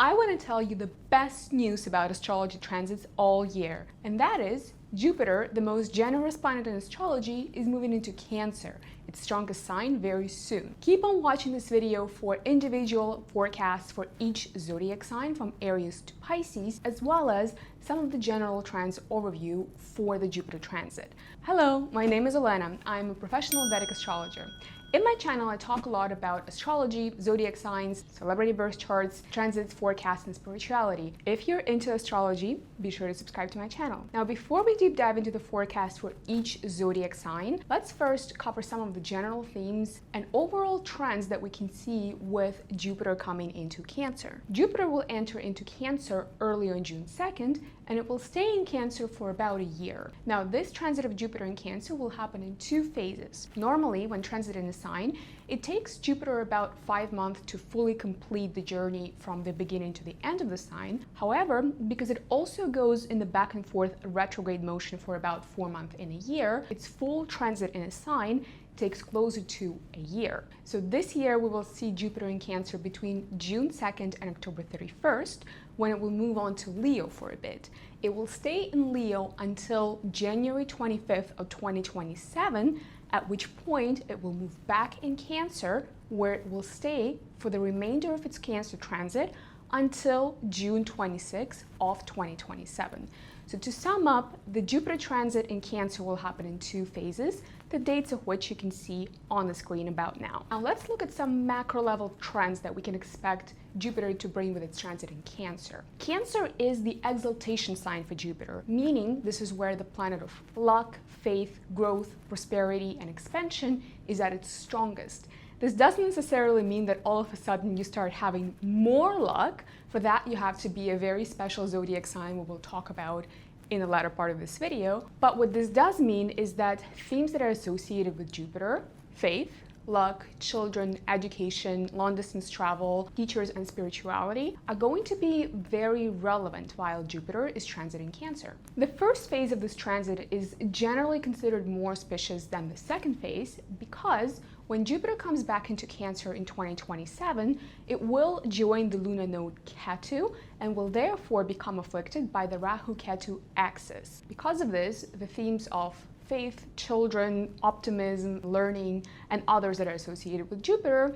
I want to tell you the best news about astrology transits all year, and that is Jupiter, the most generous planet in astrology, is moving into Cancer, its strongest sign, very soon. Keep on watching this video for individual forecasts for each zodiac sign from Aries to Pisces, as well as some of the general trends overview for the Jupiter transit. Hello, my name is Elena. I'm a professional Vedic astrologer. In my channel, I talk a lot about astrology, zodiac signs, celebrity birth charts, transits, forecasts, and spirituality. If you're into astrology, be sure to subscribe to my channel. Now, before we deep dive into the forecast for each zodiac sign, let's first cover some of the general themes and overall trends that we can see with Jupiter coming into Cancer. Jupiter will enter into Cancer earlier on June 2nd, and it will stay in Cancer for about a year. Now, this transit of Jupiter in Cancer will happen in two phases. Normally, when transiting a sign, it takes Jupiter about 5 months to fully complete the journey from the beginning to the end of the sign. However, because it also goes in the back and forth retrograde motion for about 4 months in a year, its full transit in a sign takes closer to a year. So this year we will see Jupiter in Cancer between June 2nd and October 31st, when it will move on to Leo for a bit. It will stay in Leo until January 25th of 2027, at which point it will move back in Cancer, where it will stay for the remainder of its Cancer transit until June 26th of 2027. So to sum up, the Jupiter transit in Cancer will happen in two phases, the dates of which you can see on the screen about now. Now let's look at some macro level trends that we can expect Jupiter to bring with its transit in Cancer. Cancer is the exaltation sign for Jupiter, meaning this is where the planet of luck, faith, growth, prosperity, and expansion is at its strongest. This doesn't necessarily mean that all of a sudden you start having more luck. For that, you have to be a very special zodiac sign we will talk about in the latter part of this video. But what this does mean is that themes that are associated with Jupiter, faith, luck, children, education, long-distance travel, teachers, and spirituality are going to be very relevant while Jupiter is transiting Cancer. The first phase of this transit is generally considered more auspicious than the second phase because when Jupiter comes back into Cancer in 2027, it will join the lunar node Ketu and will therefore become afflicted by the Rahu-Ketu axis. Because of this, the themes of faith, children, optimism, learning, and others that are associated with Jupiter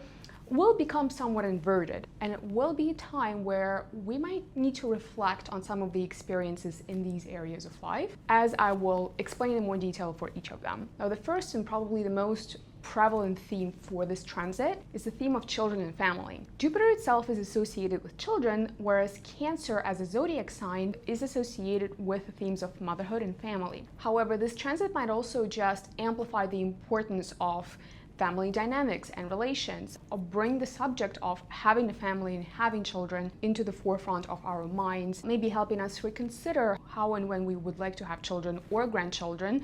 will become somewhat inverted, and it will be a time where we might need to reflect on some of the experiences in these areas of life, as I will explain in more detail for each of them. Now, the first and probably the most prevalent theme for this transit is the theme of children and family. Jupiter itself is associated with children, whereas Cancer as a zodiac sign is associated with the themes of motherhood and family. However, this transit might also just amplify the importance of family dynamics and relations, or bring the subject of having a family and having children into the forefront of our minds, maybe helping us reconsider how and when we would like to have children or grandchildren,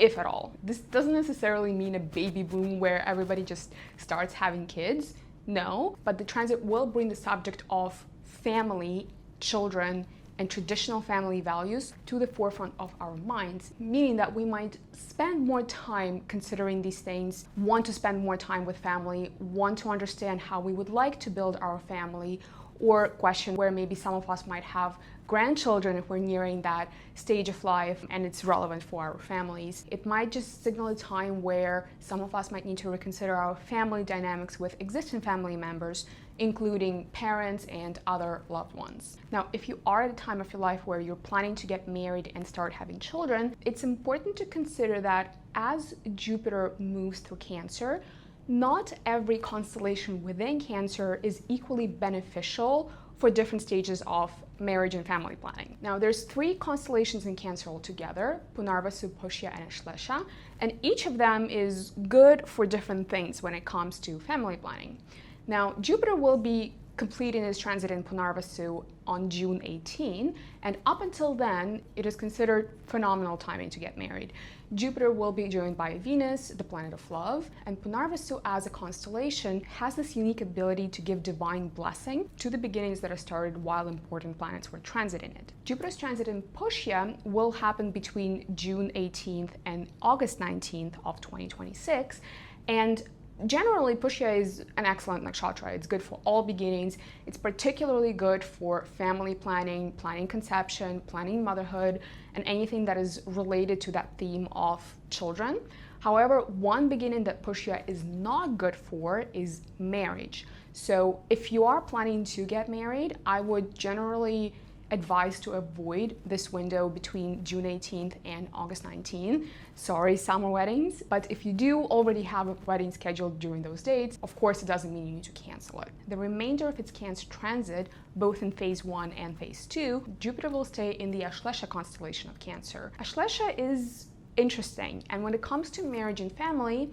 if at all. This doesn't necessarily mean a baby boom where everybody just starts having kids, no, but the transit will bring the subject of family, children, and traditional family values to the forefront of our minds, meaning that we might spend more time considering these things, want to spend more time with family, want to understand how we would like to build our family, or question where maybe some of us might have grandchildren if we're nearing that stage of life and it's relevant for our families. It might just signal a time where some of us might need to reconsider our family dynamics with existing family members, including parents and other loved ones. Now, if you are at a time of your life where you're planning to get married and start having children, it's important to consider that as Jupiter moves through Cancer, not every constellation within Cancer is equally beneficial for different stages of marriage and family planning. Now, there's 3 constellations in Cancer altogether, Punarvasu, Pushya, and Ashlesha, and each of them is good for different things when it comes to family planning. Now, Jupiter will be completing its transit in Punarvasu on June 18, and up until then, it is considered phenomenal timing to get married. Jupiter will be joined by Venus, the planet of love, and Punarvasu as a constellation has this unique ability to give divine blessing to the beginnings that are started while important planets were transiting it. Jupiter's transit in Pushya will happen between June 18th and August 19th of 2026, and Generally, Pushya is an excellent nakshatra. It's good for all beginnings. It's particularly good for family planning, planning conception, planning motherhood, and anything that is related to that theme of children. However, one beginning that Pushya is not good for is marriage. So if you are planning to get married, I would generally advise to avoid this window between June 18th and August 19th. Sorry, summer weddings. But if you do already have a wedding scheduled during those dates, of course, it doesn't mean you need to cancel it. The remainder of its Cancer transit, both in phase 1 and phase 2, Jupiter will stay in the Ashlesha constellation of Cancer. Ashlesha is interesting, and when it comes to marriage and family,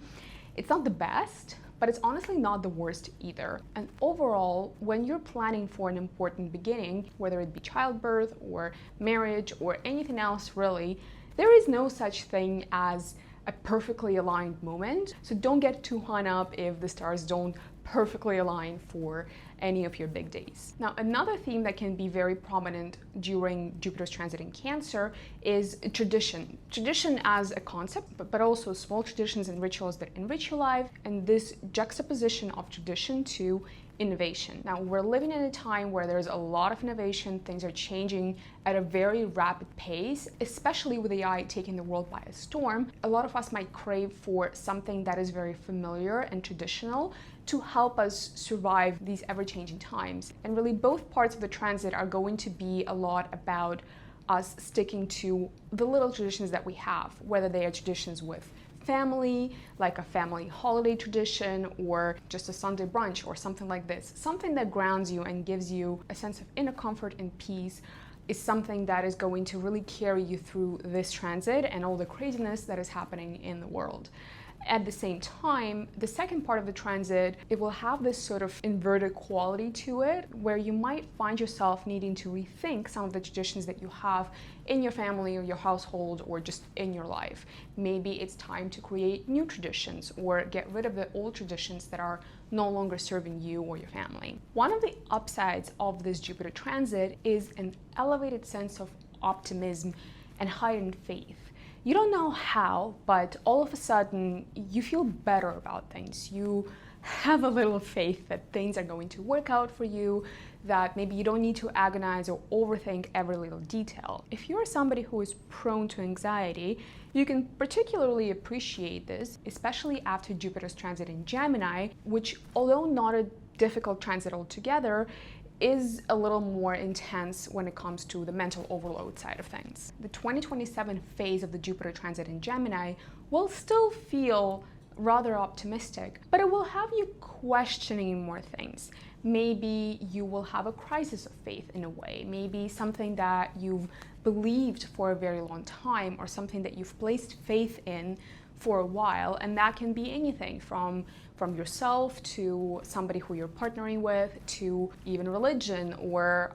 it's not the best, but it's honestly not the worst either. And overall, when you're planning for an important beginning, whether it be childbirth or marriage or anything else really, there is no such thing as a perfectly aligned moment. So don't get too hung up if the stars don't perfectly align for any of your big days. Now, another theme that can be very prominent during Jupiter's transit in Cancer is tradition. Tradition as a concept, but also small traditions and rituals that enrich your life, and this juxtaposition of tradition to innovation. Now, we're living in a time where there's a lot of innovation. Things are changing at a very rapid pace, especially with AI taking the world by a storm. A lot of us might crave for something that is very familiar and traditional to help us survive these ever-changing times. And really, both parts of the transit are going to be a lot about us sticking to the little traditions that we have, whether they are traditions with family, like a family holiday tradition, or just a Sunday brunch or something like this. Something that grounds you and gives you a sense of inner comfort and peace is something that is going to really carry you through this transit and all the craziness that is happening in the world. At the same time, the second part of the transit, it will have this sort of inverted quality to it, where you might find yourself needing to rethink some of the traditions that you have in your family or your household or just in your life. Maybe it's time to create new traditions or get rid of the old traditions that are no longer serving you or your family. One of the upsides of this Jupiter transit is an elevated sense of optimism and heightened faith. You don't know how, but all of a sudden you feel better about things. You have a little faith that things are going to work out for you, that maybe you don't need to agonize or overthink every little detail. If you're somebody who is prone to anxiety, you can particularly appreciate this, especially after Jupiter's transit in Gemini, which, although not a difficult transit altogether, is a little more intense when it comes to the mental overload side of things. The 2027 phase of the Jupiter transit in Gemini will still feel rather optimistic, but it will have you questioning more things. Maybe you will have a crisis of faith in a way, maybe something that you've believed for a very long time or something that you've placed faith in for a while, and that can be anything from yourself to somebody who you're partnering with to even religion or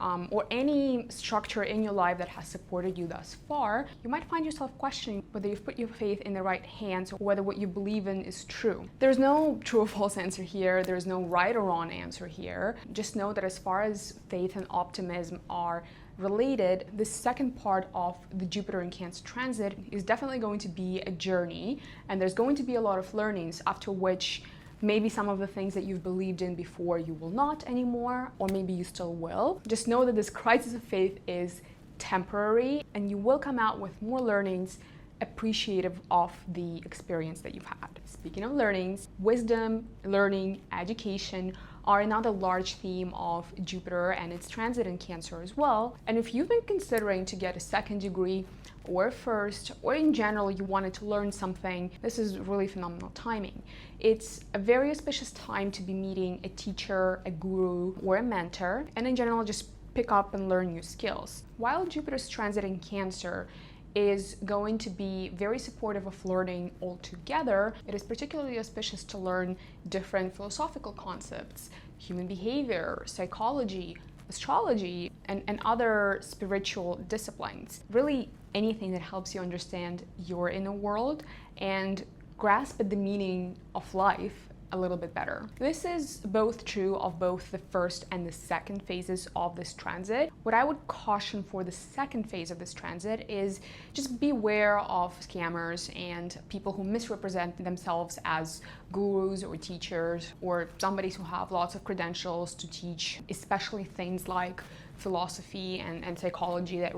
any structure in your life that has supported you thus far. You might find yourself questioning whether you've put your faith in the right hands or whether what you believe in is true. There's no true or false answer here. There's no right or wrong answer here. Just know that as far as faith and optimism are related, the second part of the Jupiter in Cancer transit is definitely going to be a journey, and there's going to be a lot of learnings, after which maybe some of the things that you've believed in before you will not anymore, or maybe you still will. Just know that this crisis of faith is temporary, and you will come out with more learnings appreciative of the experience that you've had. Speaking of learnings, wisdom, learning, education are another large theme of Jupiter and its transit in Cancer as well. And if you've been considering to get a second degree or a first, or in general you wanted to learn something, this is really phenomenal timing. It's a very auspicious time to be meeting a teacher, a guru, or a mentor, and in general just pick up and learn new skills. While Jupiter's transit in Cancer is going to be very supportive of learning altogether, it is particularly auspicious to learn different philosophical concepts, human behavior, psychology, astrology, and other spiritual disciplines. Really anything that helps you understand your inner world and grasp at the meaning of life a little bit better. This is both true of both the first and the second phases of this transit. What I would caution for the second phase of this transit is just beware of scammers and people who misrepresent themselves as gurus or teachers or somebody who have lots of credentials to teach, especially things like philosophy and psychology that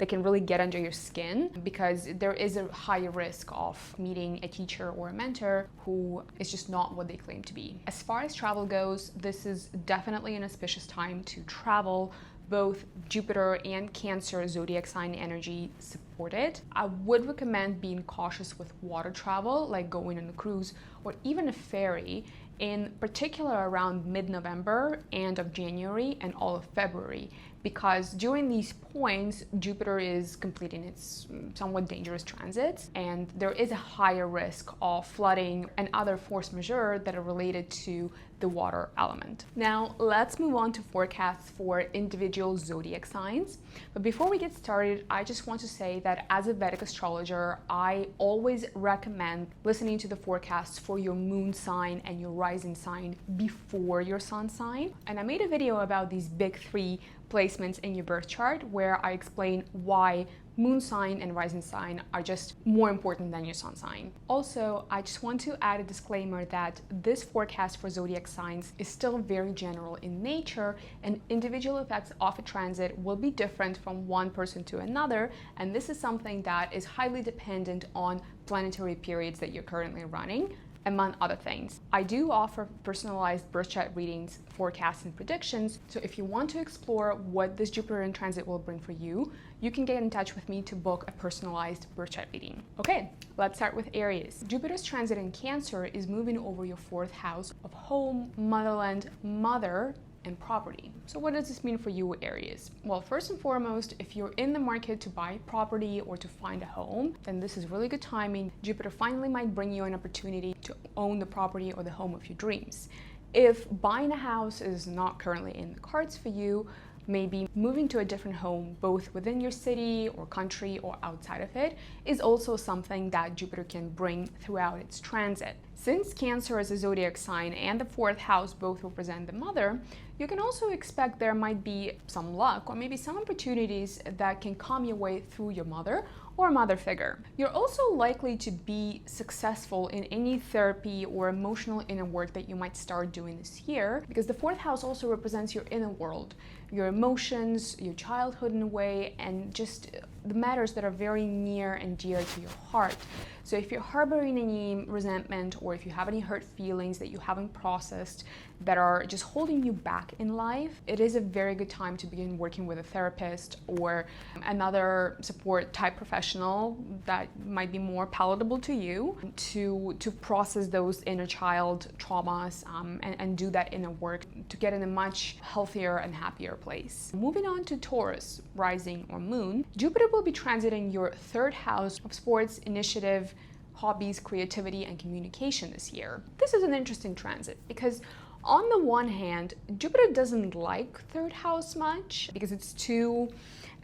can really get under your skin, because there is a high risk of meeting a teacher or a mentor who is just not what they claim to be. As far as travel goes, this is definitely an auspicious time to travel. Both Jupiter and Cancer zodiac sign energy support it. I would recommend being cautious with water travel, like going on a cruise or even a ferry, in particular around mid-November, end of January, and all of February, because during these points, Jupiter is completing its somewhat dangerous transits, and there is a higher risk of flooding and other force majeure that are related to the water element. Now, let's move on to forecasts for individual zodiac signs. But before we get started, I just want to say that as a Vedic astrologer, I always recommend listening to the forecasts for your moon sign and your rising sign before your sun sign. And I made a video about these big three placements in your birth chart where I explain why moon sign and rising sign are just more important than your sun sign. Also, I just want to add a disclaimer that this forecast for zodiac signs is still very general in nature, and individual effects of a transit will be different from one person to another, and this is something that is highly dependent on planetary periods that you're currently running, among other things. I do offer personalized birth chart readings, forecasts, and predictions, so if you want to explore what this Jupiter in transit will bring for you, you can get in touch with me to book a personalized birth chart reading. Okay, let's start with Aries. Jupiter's transit in Cancer is moving over your fourth house of home, motherland, mother, and property. So what does this mean for you, Aries? Well, first and foremost, if you're in the market to buy property or to find a home, then this is really good timing. Jupiter finally might bring you an opportunity to own the property or the home of your dreams. If buying a house is not currently in the cards for you, maybe moving to a different home, both within your city or country or outside of it, is also something that Jupiter can bring throughout its transit. Since Cancer is a zodiac sign and the fourth house both represent the mother, you can also expect there might be some luck or maybe some opportunities that can come your way through your mother or mother figure. You're also likely to be successful in any therapy or emotional inner work that you might start doing this year, because the fourth house also represents your inner world, your emotions, your childhood in a way, and just the matters that are very near and dear to your heart. So if you're harboring any resentment or if you have any hurt feelings that you haven't processed that are just holding you back in life, it is a very good time to begin working with a therapist or another support type professional that might be more palatable to you to process those inner child traumas and do that inner work to get in a much healthier and happier place. Moving on to Taurus, rising or moon, Jupiter will be transiting your third house of sports, initiative, hobbies, creativity, and communication this year. This is an interesting transit because on the one hand, Jupiter doesn't like third house much because it's too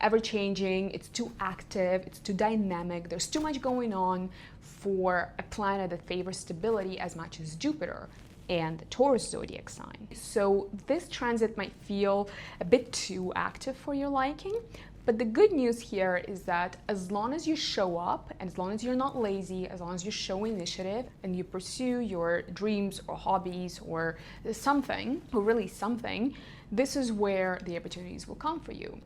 ever-changing, it's too active, it's too dynamic, there's too much going on for a planet that favors stability as much as Jupiter and the Taurus zodiac sign. So this transit might feel a bit too active for your liking. But the good news here is that as long as you show up, and as long as you're not lazy, as long as you show initiative and you pursue your dreams or hobbies or something, or really something, this is where the opportunities will come for you.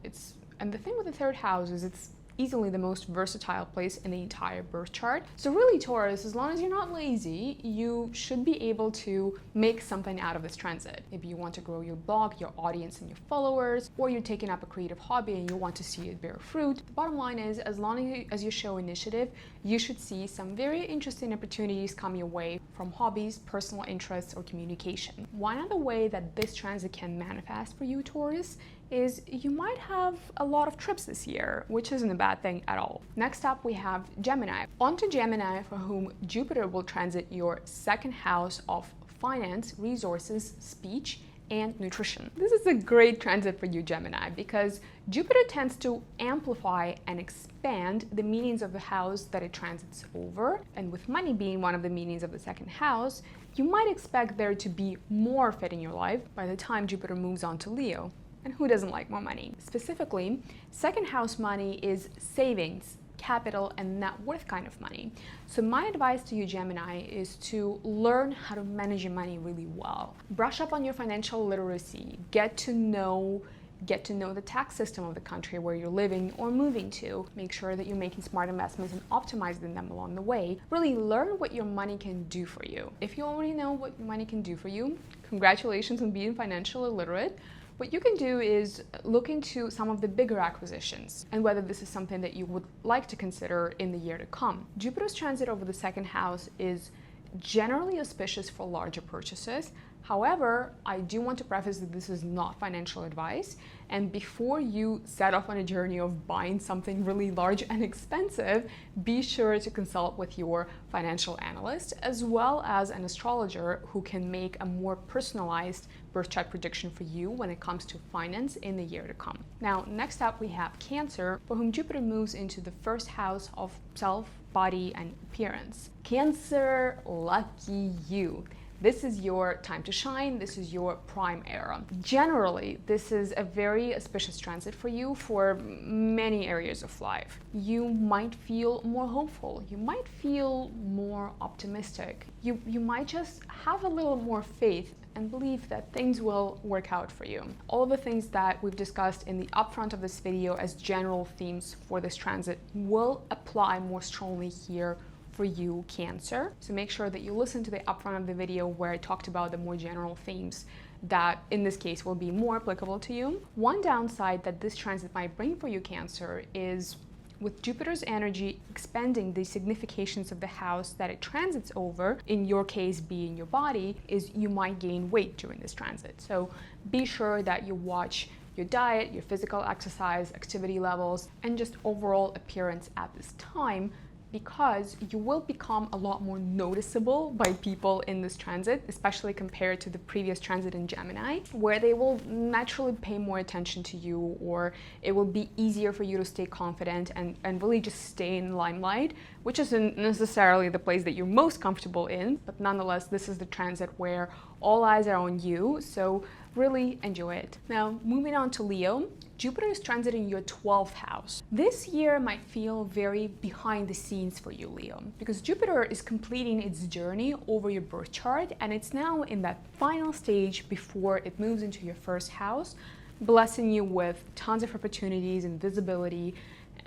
And the thing with the third house is it's easily the most versatile place in the entire birth chart. So really, Taurus, as long as you're not lazy, you should be able to make something out of this transit. Maybe you want to grow your blog, your audience, and your followers, or you're taking up a creative hobby and you want to see it bear fruit. The bottom line is, as long as you show initiative, you should see some very interesting opportunities come your way from hobbies, personal interests, or communication. One other way that this transit can manifest for you, Taurus, is you might have a lot of trips this year, which isn't a bad thing at all. Next up, we have Gemini. On to Gemini, for whom Jupiter will transit your second house of finance, resources, speech, and nutrition. This is a great transit for you, Gemini, because Jupiter tends to amplify and expand the meanings of the house that it transits over. And with money being one of the meanings of the second house, You might expect there to be more fit in your life by the time Jupiter moves on to Leo. And who doesn't like more money? Specifically, second house money is savings, capital, and net worth kind of money. So my advice to you, Gemini, is to learn how to manage your money really well. Brush up on your financial literacy, get to know the tax system of the country where you're living or moving to. Make sure that you're making smart investments and optimizing them along the way. Really learn what your money can do for you. If you already know what your money can do for you, congratulations on being financially literate. What you can do is look into some of the bigger acquisitions and whether this is something that you would like to consider in the year to come. Jupiter's transit over the second house is generally auspicious for larger purchases. However, I do want to preface that this is not financial advice, and before you set off on a journey of buying something really large and expensive, be sure to consult with your financial analyst as well as an astrologer who can make a more personalized birth chart prediction for you when it comes to finance in the year to come. Now, next up we have Cancer, for whom Jupiter moves into the first house of self, body, and appearance. Cancer, lucky you. This is your time to shine. This is your prime era. Generally, this is a very auspicious transit for you for many areas of life. You might feel more hopeful. You might feel more optimistic. You might just have a little more faith and believe that things will work out for you. All of the things that we've discussed in the upfront of this video as general themes for this transit will apply more strongly here for you, Cancer. So make sure that you listen to the upfront of the video where I talked about the more general themes that in this case will be more applicable to you. One downside that this transit might bring for you, Cancer, is with Jupiter's energy expanding the significations of the house that it transits over, in your case being your body, is you might gain weight during this transit. So be sure that you watch your diet, your physical exercise, activity levels, and just overall appearance at this time, because you will become a lot more noticeable by people in this transit, especially compared to the previous transit in Gemini, where they will naturally pay more attention to you, or it will be easier for you to stay confident and really just stay in limelight, which isn't necessarily the place that you're most comfortable in, but nonetheless, this is the transit where all eyes are on you, so really enjoy it. Now, moving on to Leo, Jupiter is transiting your 12th house. This year might feel very behind the scenes for you, Leo, because Jupiter is completing its journey over your birth chart, and it's now in that final stage before it moves into your first house, blessing you with tons of opportunities and visibility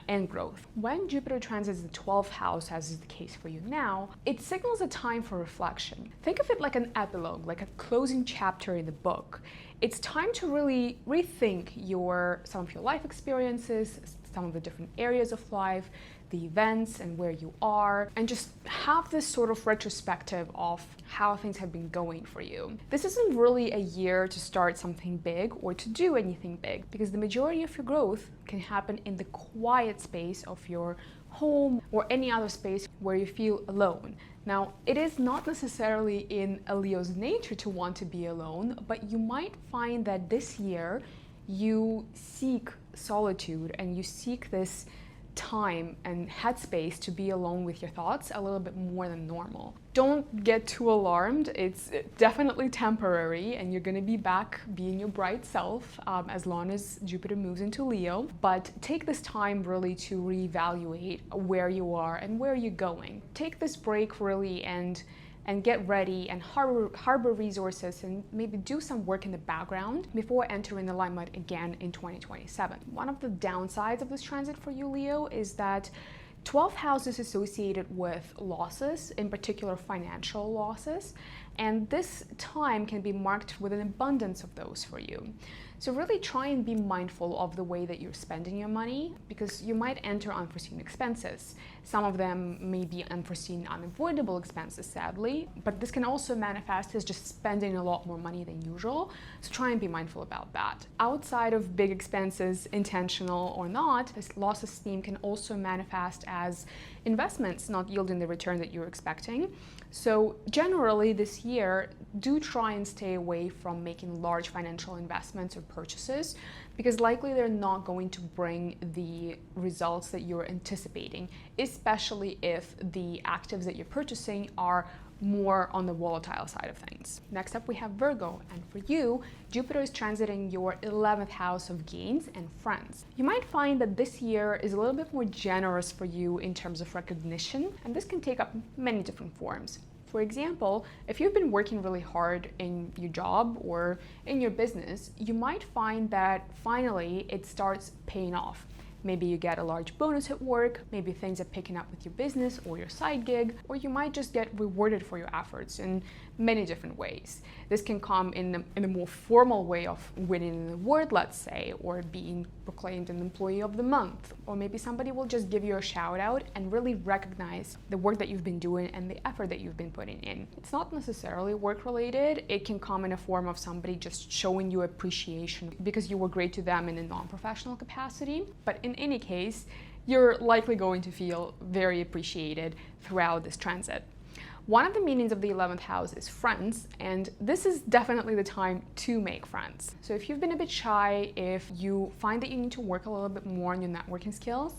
and growth. When Jupiter transits the 12th house, as is the case for you now, it signals a time for reflection. Think of it like an epilogue, like a closing chapter in the book. It's time to really rethink some of your life experiences, some of the different areas of life, the events and where you are, and just have this sort of retrospective of how things have been going for you. This isn't really a year to start something big or to do anything big, because the majority of your growth can happen in the quiet space of your home or any other space where you feel alone. Now, it is not necessarily in a Leo's nature to want to be alone, but you might find that this year you seek solitude and you seek this time and headspace to be alone with your thoughts a little bit more than normal. Don't get too alarmed. It's definitely temporary and you're going to be back being your bright self as long as Jupiter moves into Leo. But take this time really to reevaluate where you are and where you're going. Take this break really and get ready and harbor resources and maybe do some work in the background before entering the limelight again in 2027. One of the downsides of this transit for you, Leo, is that 12th house is associated with losses, in particular financial losses, and this time can be marked with an abundance of those for you. So really try and be mindful of the way that you're spending your money, because you might enter unforeseen expenses. Some of them may be unforeseen, unavoidable expenses, sadly, but this can also manifest as just spending a lot more money than usual. So try and be mindful about that. Outside of big expenses, intentional or not, this losses theme can also manifest as investments not yielding the return that you're expecting. So generally this year, do try and stay away from making large financial investments or purchases, because likely they're not going to bring the results that you're anticipating, especially if the actives that you're purchasing are more on the volatile side of things. Next up, we have Virgo, and for you, Jupiter is transiting your 11th house of gains and friends. You might find that this year is a little bit more generous for you in terms of recognition, and this can take up many different forms. For example, if you've been working really hard in your job or in your business, you might find that finally it starts paying off. Maybe you get a large bonus at work, maybe things are picking up with your business or your side gig, or you might just get rewarded for your efforts in many different ways. This can come in a more formal way of winning an award, let's say, or being proclaimed an employee of the month, or maybe somebody will just give you a shout out and really recognize the work that you've been doing and the effort that you've been putting in. It's not necessarily work related. It can come in a form of somebody just showing you appreciation because you were great to them in a non-professional capacity. But in any case, you're likely going to feel very appreciated throughout this transit. One of the meanings of the 11th house is friends, and this is definitely the time to make friends. So if you've been a bit shy, if you find that you need to work a little bit more on your networking skills,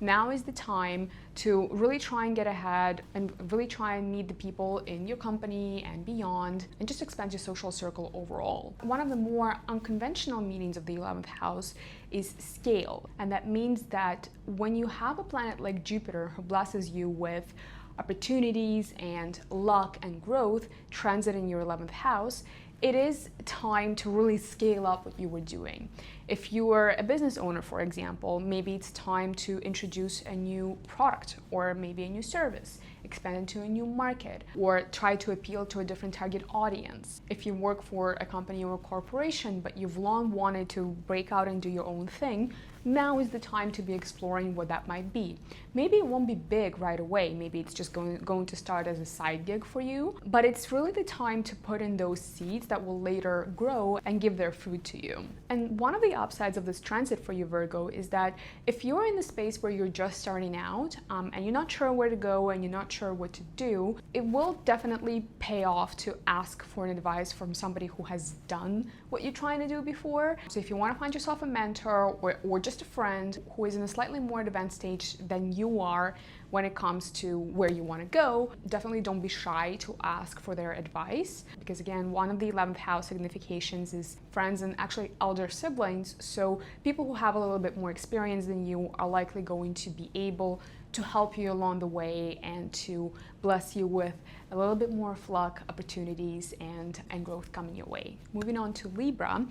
now is the time to really try and get ahead and really try and meet the people in your company and beyond, and just expand your social circle overall. One of the more unconventional meanings of the 11th house is scale, and that means that when you have a planet like Jupiter who blesses you with opportunities and luck and growth transiting your 11th house, it is time to really scale up what you were doing. If you are a business owner, for example, maybe it's time to introduce a new product or maybe a new service, expand into a new market, or try to appeal to a different target audience. If you work for a company or a corporation, but you've long wanted to break out and do your own thing, now is the time to be exploring what that might be. Maybe it won't be big right away. Maybe it's just going to start as a side gig for you, but it's really the time to put in those seeds that will later grow and give their fruit to you. And one of the upsides of this transit for you, Virgo, is that if you're in the space where you're just starting out and you're not sure where to go and you're not sure what to do, it will definitely pay off to ask for an advice from somebody who has done what you're trying to do before. So if you want to find yourself a mentor or just a friend who is in a slightly more advanced stage than you are when it comes to where you want to go, definitely don't be shy to ask for their advice, because again, one of the 11th house significations is friends and actually elder siblings. So people who have a little bit more experience than you are likely going to be able to help you along the way and to bless you with a little bit more luck, opportunities, and growth coming your way. Moving on to Libra.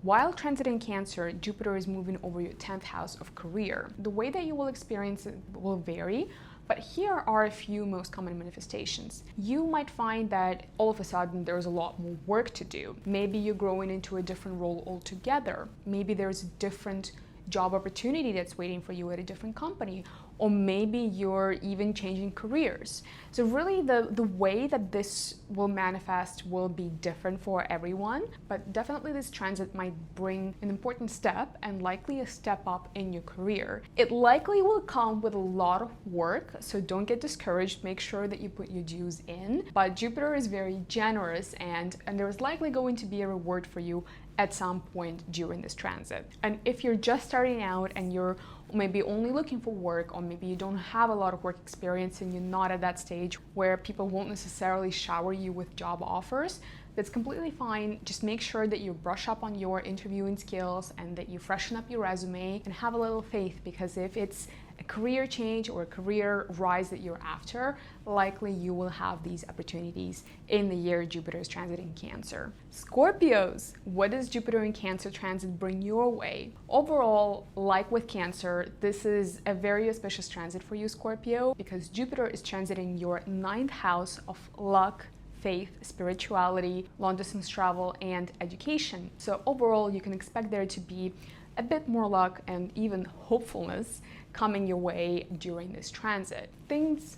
While transiting Cancer, Jupiter is moving over your 10th house of career. The way that you will experience it will vary, but here are a few most common manifestations. You might find that all of a sudden there's a lot more work to do. Maybe you're growing into a different role altogether. Maybe there's a different job opportunity that's waiting for you at a different company, or maybe you're even changing careers. So really the way that this will manifest will be different for everyone, but definitely this transit might bring an important step and likely a step up in your career. It likely will come with a lot of work, so don't get discouraged. Make sure that you put your dues in, but Jupiter is very generous and there's likely going to be a reward for you at some point during this transit. And if you're just starting out and you're maybe only looking for work, or maybe you don't have a lot of work experience and you're not at that stage where people won't necessarily shower you with job offers, that's completely fine. Just make sure that you brush up on your interviewing skills and that you freshen up your resume and have a little faith, because if it's a career change or a career rise that you're after, likely you will have these opportunities in the year Jupiter is transiting Cancer. Scorpios, what does Jupiter in Cancer transit bring your way? Overall, like with Cancer, this is a very auspicious transit for you, Scorpio, because Jupiter is transiting your 9th house of luck, faith, spirituality, long-distance travel, and education. So overall, you can expect there to be a bit more luck and even hopefulness coming your way during this transit.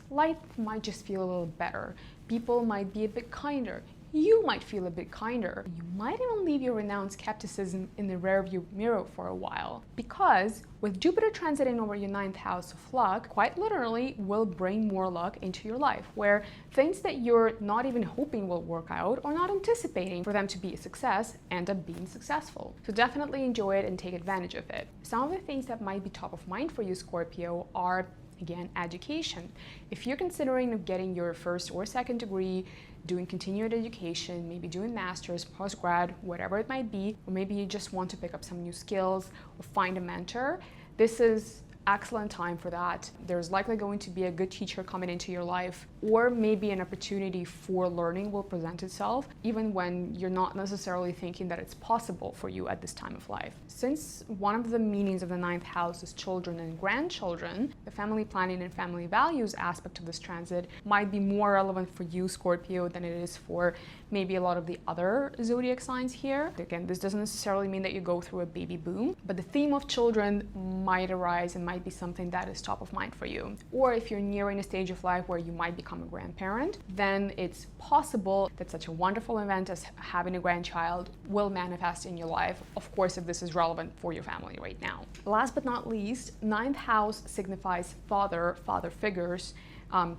Life might just feel a little better. People might be a bit kinder. You might feel a bit kinder. You might even leave your renounced skepticism in the rearview mirror for a while, because with Jupiter transiting over your 9th house of luck, quite literally will bring more luck into your life, where things that you're not even hoping will work out or not anticipating for them to be a success end up being successful. So definitely enjoy it and take advantage of it. Some of the things that might be top of mind for you, Scorpio, are Again, education. If you're considering getting your first or second degree, doing continued education, maybe doing master's, postgrad, whatever it might be, or maybe you just want to pick up some new skills or find a mentor, this is excellent time for that. There's likely going to be a good teacher coming into your life, or maybe an opportunity for learning will present itself, even when you're not necessarily thinking that it's possible for you at this time of life. Since one of the meanings of the ninth house is children and grandchildren, the family planning and family values aspect of this transit might be more relevant for you, Scorpio, than it is for maybe a lot of the other zodiac signs here. Again, this doesn't necessarily mean that you go through a baby boom, but the theme of children might arise and might be something that is top of mind for you. Or if you're nearing a stage of life where you might become a grandparent, then it's possible that such a wonderful event as having a grandchild will manifest in your life, of course, if this is relevant for your family right now. Last but not least, ninth house signifies father figures,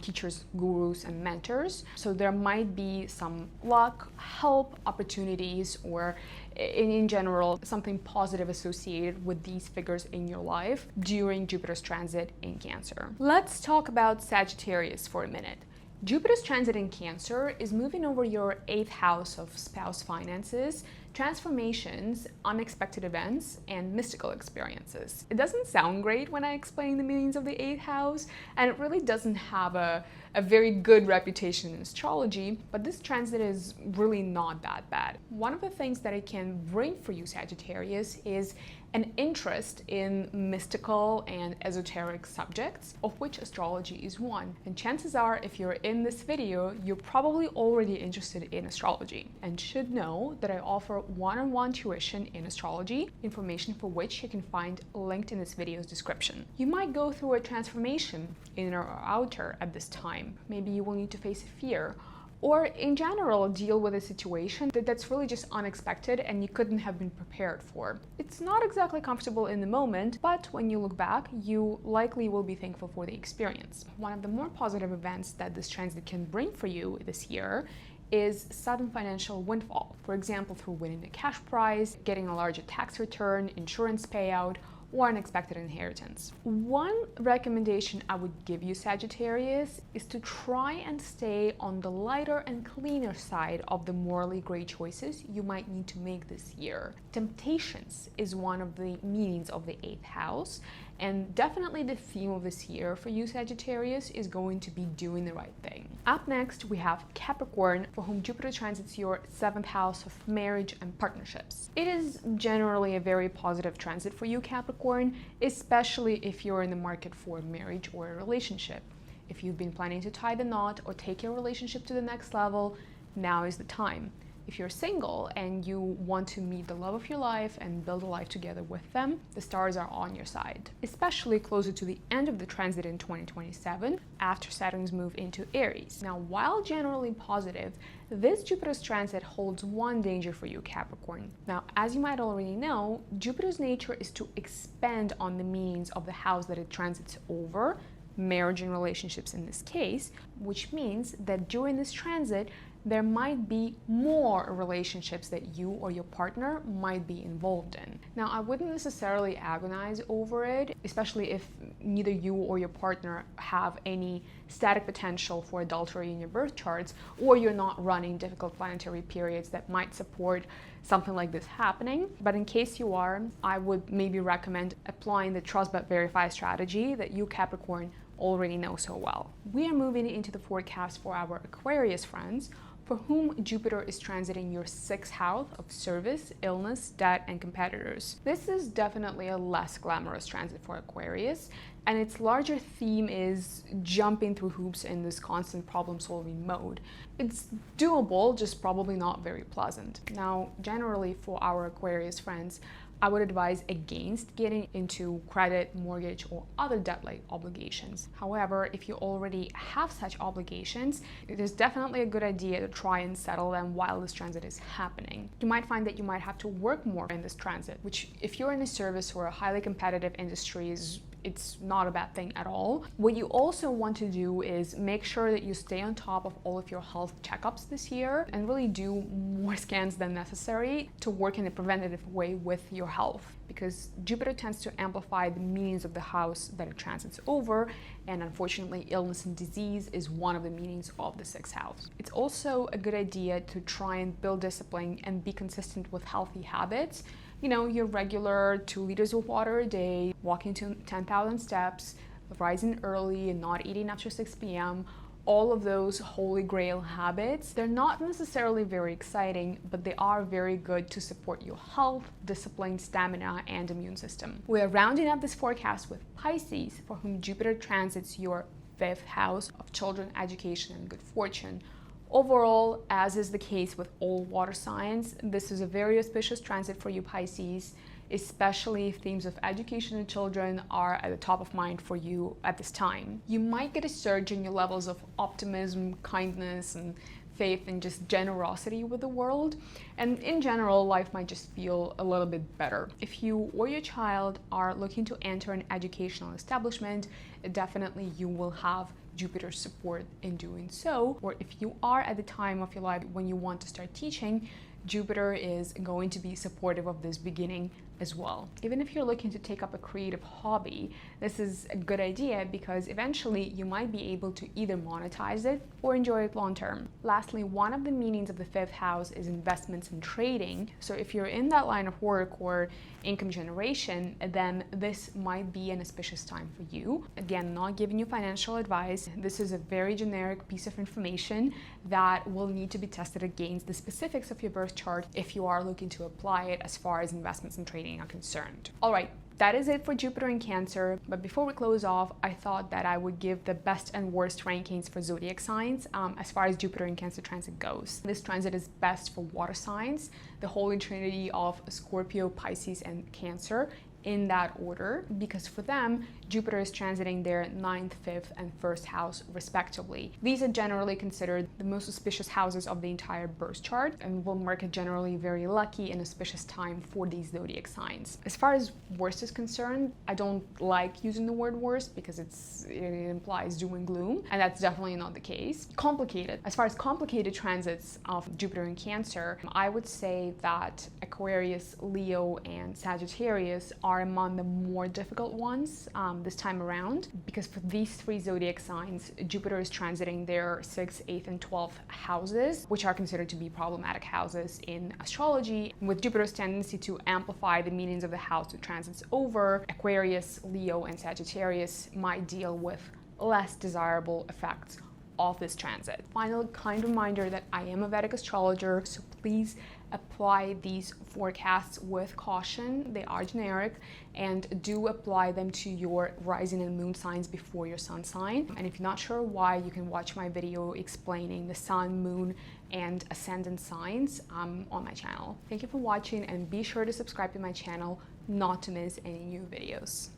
teachers, gurus, and mentors. So there might be some luck, help, opportunities, or in general, something positive associated with these figures in your life during Jupiter's transit in Cancer. Let's talk about Sagittarius for a minute. Jupiter's transit in Cancer is moving over your 8th house of spouse finances, transformations, unexpected events, and mystical experiences. It doesn't sound great when I explain the meanings of the 8th house, and it really doesn't have a very good reputation in astrology, but this transit is really not that bad. One of the things that it can bring for you, Sagittarius, is an interest in mystical and esoteric subjects, of which astrology is one. And chances are, if you're in this video, you're probably already interested in astrology and should know that I offer one-on-one tuition in astrology, information for which you can find linked in this video's description. You might go through a transformation, inner or outer, at this time. Maybe you will need to face a fear, or in general deal with a situation that's really just unexpected and you couldn't have been prepared for. It's not exactly comfortable in the moment, but when you look back, you likely will be thankful for the experience. One of the more positive events that this transit can bring for you this year is sudden financial windfall. For example, through winning a cash prize, getting a larger tax return, insurance payout, or unexpected inheritance. One recommendation I would give you, Sagittarius, is to try and stay on the lighter and cleaner side of the morally gray choices you might need to make this year. Temptations is one of the meanings of the 8th house, and definitely the theme of this year for you, Sagittarius, is going to be doing the right thing. Up next, we have Capricorn, for whom Jupiter transits your 7th house of marriage and partnerships. It is generally a very positive transit for you, Capricorn, especially if you're in the market for marriage or a relationship. If you've been planning to tie the knot or take your relationship to the next level, now is the time. If you're single and you want to meet the love of your life and build a life together with them, the stars are on your side, especially closer to the end of the transit in 2027 after Saturn's move into Aries. Now, while generally positive, this Jupiter's transit holds one danger for you, Capricorn. Now, as you might already know, Jupiter's nature is to expand on the meanings of the house that it transits over, marriage and relationships in this case, which means that during this transit, there might be more relationships that you or your partner might be involved in. Now, I wouldn't necessarily agonize over it, especially if neither you or your partner have any static potential for adultery in your birth charts, or you're not running difficult planetary periods that might support something like this happening. But in case you are, I would maybe recommend applying the trust but verify strategy that you, Capricorn, already know so well. We are moving into the forecast for our Aquarius friends, for whom Jupiter is transiting your 6th house of service, illness, debt, and competitors. This is definitely a less glamorous transit for Aquarius, and its larger theme is jumping through hoops in this constant problem-solving mode. It's doable, just probably not very pleasant. Now, generally for our Aquarius friends, I would advise against getting into credit, mortgage, or other debt-like obligations. However, if you already have such obligations, it is definitely a good idea to try and settle them while this transit is happening. You might find that you might have to work more in this transit, which if you're in a service or a highly competitive industry is it's not a bad thing at all. What you also want to do is make sure that you stay on top of all of your health checkups this year and really do more scans than necessary to work in a preventative way with your health, because Jupiter tends to amplify the meanings of the house that it transits over, and unfortunately illness and disease is one of the meanings of the 6th house. It's also a good idea to try and build discipline and be consistent with healthy habits. You know, your regular 2 liters of water a day, walking to 10,000 steps, rising early and not eating after 6 p.m., all of those holy grail habits. They're not necessarily very exciting, but they are very good to support your health, discipline, stamina, and immune system. We are rounding up this forecast with Pisces, for whom Jupiter transits your 5th house of children, education, and good fortune. Overall, as is the case with all water signs, this is a very auspicious transit for you, Pisces, especially if themes of education and children are at the top of mind for you at this time. You might get a surge in your levels of optimism, kindness, and faith, and just generosity with the world. And in general, life might just feel a little bit better. If you or your child are looking to enter an educational establishment, definitely you will have Jupiter's support in doing so. Or if you are at the time of your life when you want to start teaching, Jupiter is going to be supportive of this beginning as well. Even if you're looking to take up a creative hobby, this is a good idea because eventually you might be able to either monetize it or enjoy it long term. Lastly, one of the meanings of the 5th house is investments and trading. So if you're in that line of work or income generation, then this might be an auspicious time for you. Again, not giving you financial advice. This is a very generic piece of information that will need to be tested against the specifics of your birth chart if you are looking to apply it as far as investments and trading are concerned. All right, that is it for Jupiter in Cancer. But before we close off, I thought that I would give the best and worst rankings for zodiac signs as far as Jupiter in Cancer transit goes. This transit is best for water signs, the holy trinity of Scorpio, Pisces, and Cancer, in that order, because for them, Jupiter is transiting their 9th, 5th, and 1st house respectively. These are generally considered the most auspicious houses of the entire birth chart and will mark a generally very lucky and auspicious time for these zodiac signs. As far as worst is concerned, I don't like using the word worst because it implies doom and gloom, and that's definitely not the case. Complicated. As far as complicated transits of Jupiter in Cancer, I would say that Aquarius, Leo, and Sagittarius are among the more difficult ones this time around, because for these 3 zodiac signs, Jupiter is transiting their 6th, 8th, and 12th houses, which are considered to be problematic houses in astrology. With Jupiter's tendency to amplify the meanings of the house it transits over, Aquarius, Leo, and Sagittarius might deal with less desirable effects of this transit. Final kind reminder that I am a Vedic astrologer, so please apply these forecasts with caution. They are generic, and do apply them to your rising and moon signs before your sun sign. And if you're not sure why, you can watch my video explaining the sun, moon, and ascendant signs on my channel. Thank you for watching, and be sure to subscribe to my channel not to miss any new videos.